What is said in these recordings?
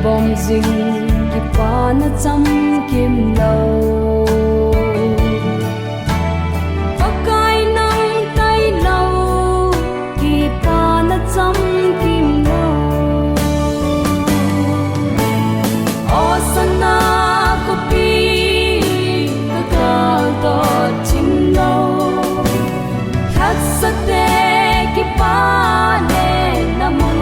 bom dinh ki pa na cham kim lo pakai nang tai lo ki pa na cham kim lo osana ko pi ka kal to chim lo khat sa te ki pa ne namun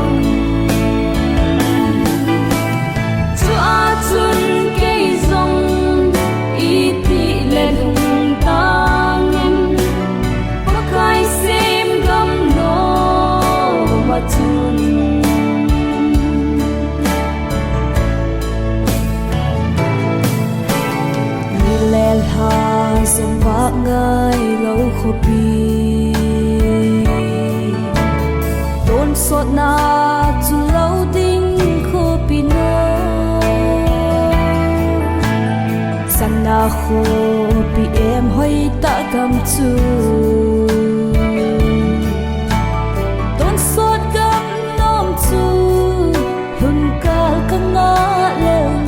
sông vác ngai lâu khô pi đốn sốt na chu lâu đinh khô pi nô san na khô pi em hơi ta cầm chu đốn sốt gam nom chu hun kal ka nga leo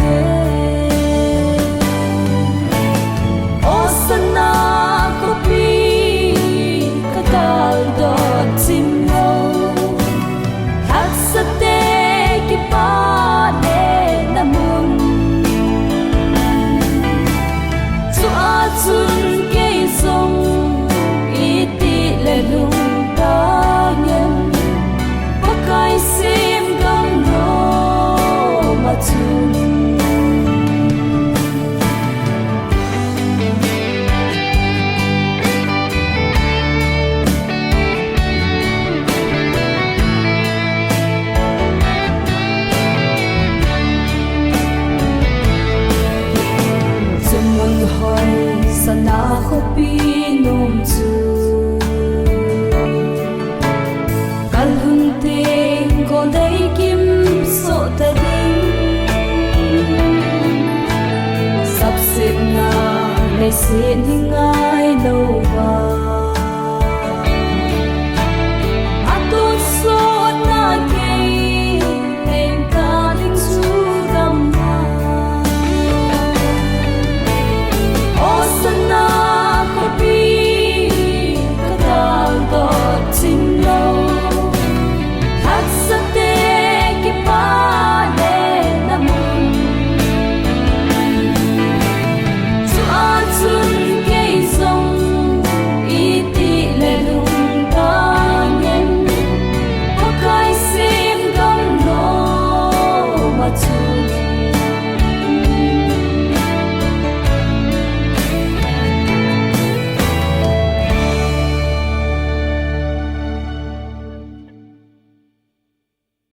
sana khô pi nom chu kal hun te ko dai kim so ta ding sap se na le se ni ngai lo wa